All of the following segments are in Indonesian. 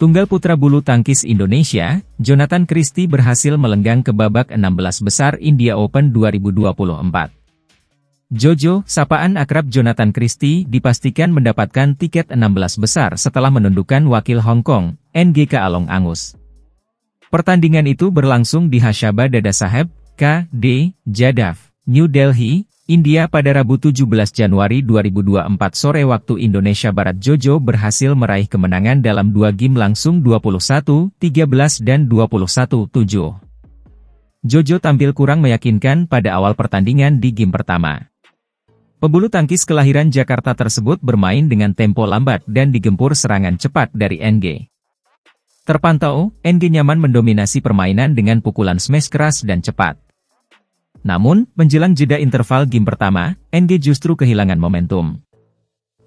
Tunggal putra bulu tangkis Indonesia, Jonathan Christie berhasil melenggang ke babak 16 besar India Open 2024. Jojo, sapaan akrab Jonathan Christie, dipastikan mendapatkan tiket 16 besar setelah menundukkan wakil Hong Kong, NGK Along Angus. Pertandingan itu berlangsung di Hashaba Dadasaheb, K.D. Jadhav, New Delhi, India pada Rabu 17 Januari 2024 sore waktu Indonesia Barat. Jojo berhasil meraih kemenangan dalam 2 game langsung 21-13 dan 21-7. Jojo tampil kurang meyakinkan pada awal pertandingan di game pertama. Pebulu tangkis kelahiran Jakarta tersebut bermain dengan tempo lambat dan digempur serangan cepat dari NG. Terpantau, NG nyaman mendominasi permainan dengan pukulan smash keras dan cepat. Namun, menjelang jeda interval game pertama, NG justru kehilangan momentum.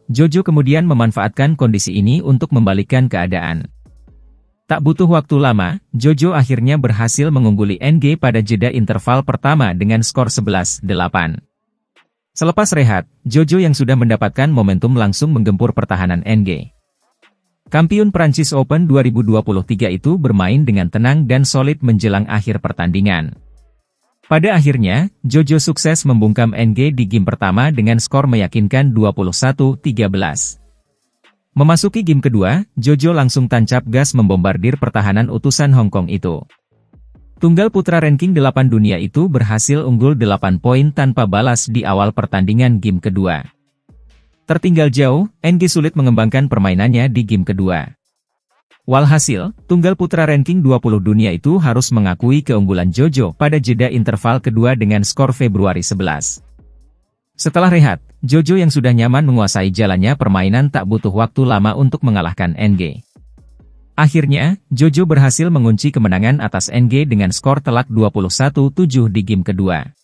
Jojo kemudian memanfaatkan kondisi ini untuk membalikkan keadaan. Tak butuh waktu lama, Jojo akhirnya berhasil mengungguli NG pada jeda interval pertama dengan skor 11-8. Selepas rehat, Jojo yang sudah mendapatkan momentum langsung menggempur pertahanan NG. Kampiun Prancis Open 2023 itu bermain dengan tenang dan solid menjelang akhir pertandingan. Pada akhirnya, Jojo sukses membungkam NG di game pertama dengan skor meyakinkan 21-13. Memasuki game kedua, Jojo langsung tancap gas membombardir pertahanan utusan Hong Kong itu. Tunggal putra ranking 8 dunia itu berhasil unggul 8 poin tanpa balas di awal pertandingan game kedua. Tertinggal jauh, NG sulit mengembangkan permainannya di game kedua. Walhasil, tunggal putra ranking 20 dunia itu harus mengakui keunggulan Jojo pada jeda interval kedua dengan skor Februari 11. Setelah rehat, Jojo yang sudah nyaman menguasai jalannya permainan tak butuh waktu lama untuk mengalahkan NG. Akhirnya, Jojo berhasil mengunci kemenangan atas NG dengan skor telak 21-7 di game kedua.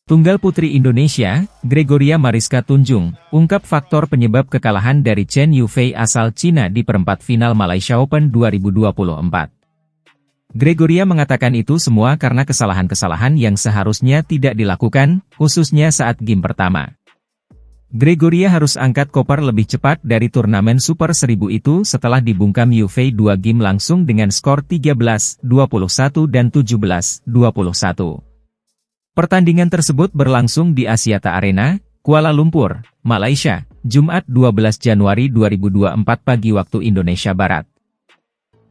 Tunggal putri Indonesia, Gregoria Mariska Tunjung, ungkap faktor penyebab kekalahan dari Chen Yufei asal Cina di perempat final Malaysia Open 2024. Gregoria mengatakan itu semua karena kesalahan-kesalahan yang seharusnya tidak dilakukan, khususnya saat game pertama. Gregoria harus angkat koper lebih cepat dari turnamen Super 1000 itu setelah dibungkam Yufei 2 game langsung dengan skor 13-21 dan 17-21. Pertandingan tersebut berlangsung di Axiata Arena, Kuala Lumpur, Malaysia, Jumat 12 Januari 2024 pagi waktu Indonesia Barat.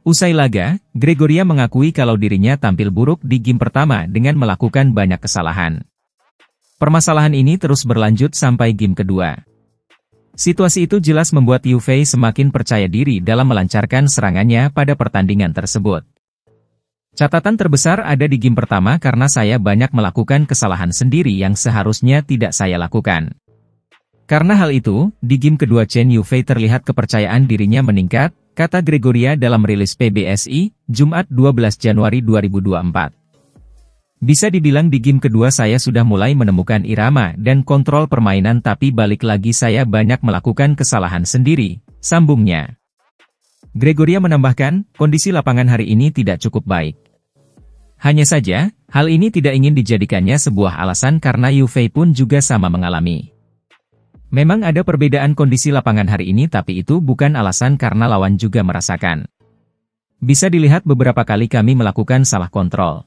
Usai laga, Gregoria mengakui kalau dirinya tampil buruk di game pertama dengan melakukan banyak kesalahan. Permasalahan ini terus berlanjut sampai game kedua. Situasi itu jelas membuat Yufei semakin percaya diri dalam melancarkan serangannya pada pertandingan tersebut. Catatan terbesar ada di game pertama karena saya banyak melakukan kesalahan sendiri yang seharusnya tidak saya lakukan. Karena hal itu, di game kedua Chen Yufei terlihat kepercayaan dirinya meningkat, kata Gregoria dalam rilis PBSI, Jumat 12 Januari 2024. Bisa dibilang di game kedua saya sudah mulai menemukan irama dan kontrol permainan tapi balik lagi saya banyak melakukan kesalahan sendiri, sambungnya. Gregoria menambahkan, kondisi lapangan hari ini tidak cukup baik. Hanya saja, hal ini tidak ingin dijadikannya sebuah alasan karena Yufei pun juga sama mengalami. Memang ada perbedaan kondisi lapangan hari ini tapi itu bukan alasan karena lawan juga merasakan. Bisa dilihat beberapa kali kami melakukan salah kontrol.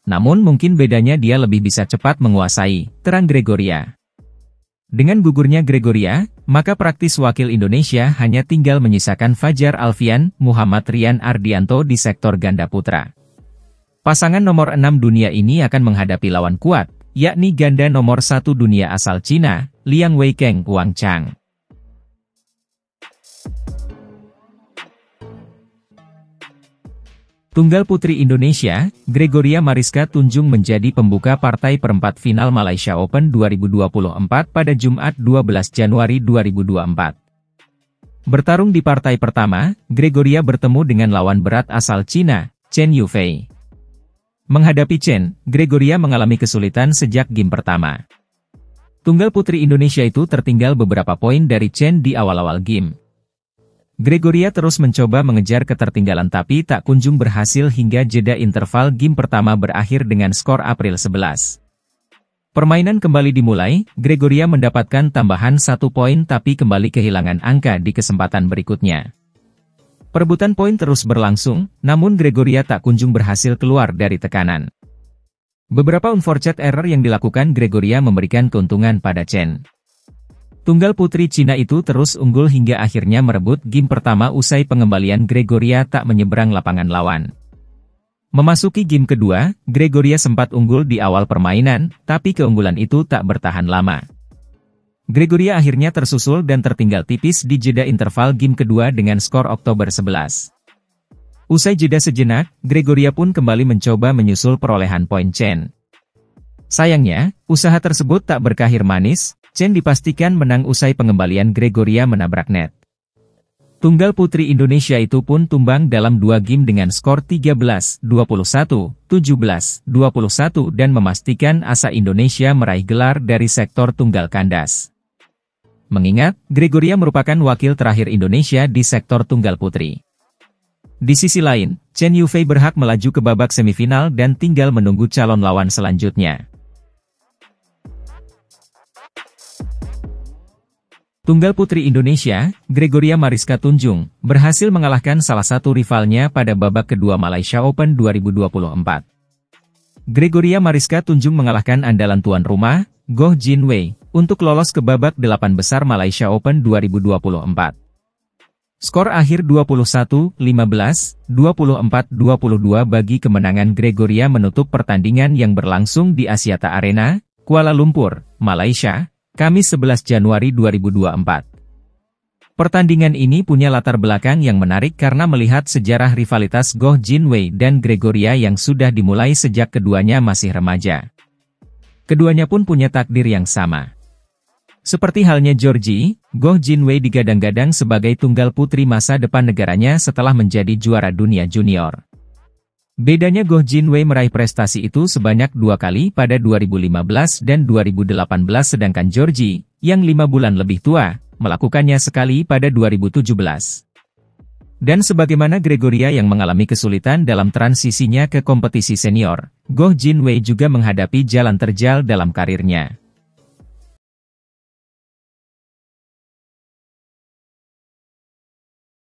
Namun mungkin bedanya dia lebih bisa cepat menguasai, terang Gregoria. Dengan gugurnya Gregoria, maka praktis wakil Indonesia hanya tinggal menyisakan Fajar Alfian, Muhammad Rian Ardianto di sektor ganda putra. Pasangan nomor 6 dunia ini akan menghadapi lawan kuat, yakni ganda nomor 1 dunia asal Cina, Liang Weikeng Wang Chang. Tunggal putri Indonesia, Gregoria Mariska Tunjung menjadi pembuka partai perempat final Malaysia Open 2024 pada Jumat 12 Januari 2024. Bertarung di partai pertama, Gregoria bertemu dengan lawan berat asal Cina, Chen Yufei. Menghadapi Chen, Gregoria mengalami kesulitan sejak game pertama. Tunggal putri Indonesia itu tertinggal beberapa poin dari Chen di awal-awal game. Gregoria terus mencoba mengejar ketertinggalan tapi tak kunjung berhasil hingga jeda interval game pertama berakhir dengan skor April 11. Permainan kembali dimulai, Gregoria mendapatkan tambahan 1 poin tapi kembali kehilangan angka di kesempatan berikutnya. Perebutan poin terus berlangsung, namun Gregoria tak kunjung berhasil keluar dari tekanan. Beberapa unforced error yang dilakukan Gregoria memberikan keuntungan pada Chen. Tunggal putri Cina itu terus unggul hingga akhirnya merebut game pertama usai pengembalian Gregoria tak menyeberang lapangan lawan. Memasuki game kedua, Gregoria sempat unggul di awal permainan, tapi keunggulan itu tak bertahan lama. Gregoria akhirnya tersusul dan tertinggal tipis di jeda interval game kedua dengan skor Oktober 11. Usai jeda sejenak, Gregoria pun kembali mencoba menyusul perolehan poin Chen. Sayangnya, usaha tersebut tak berakhir manis, Chen dipastikan menang usai pengembalian Gregoria menabrak net. Tunggal putri Indonesia itu pun tumbang dalam 2 game dengan skor 13-21, 17-21 dan memastikan asa Indonesia meraih gelar dari sektor tunggal kandas. Mengingat, Gregoria merupakan wakil terakhir Indonesia di sektor tunggal putri. Di sisi lain, Chen Yufei berhak melaju ke babak semifinal dan tinggal menunggu calon lawan selanjutnya. Tunggal putri Indonesia, Gregoria Mariska Tunjung, berhasil mengalahkan salah satu rivalnya pada babak kedua Malaysia Open 2024. Gregoria Mariska Tunjung mengalahkan andalan tuan rumah, Goh Jin Wei, untuk lolos ke babak 8 besar Malaysia Open 2024. Skor akhir 21-15, 24-22 bagi kemenangan Gregoria menutup pertandingan yang berlangsung di Axiata Arena, Kuala Lumpur, Malaysia, Kamis 11 Januari 2024. Pertandingan ini punya latar belakang yang menarik karena melihat sejarah rivalitas Goh Jin Wei dan Gregoria yang sudah dimulai sejak keduanya masih remaja. Keduanya pun punya takdir yang sama. Seperti halnya Georgie, Goh Jin Wei digadang-gadang sebagai tunggal putri masa depan negaranya setelah menjadi juara dunia junior. Bedanya Goh Jin Wei meraih prestasi itu sebanyak 2 kali pada 2015 dan 2018 sedangkan Georgie, yang 5 bulan lebih tua, melakukannya sekali pada 2017. Dan sebagaimana Gregoria yang mengalami kesulitan dalam transisinya ke kompetisi senior, Goh Jin Wei juga menghadapi jalan terjal dalam karirnya.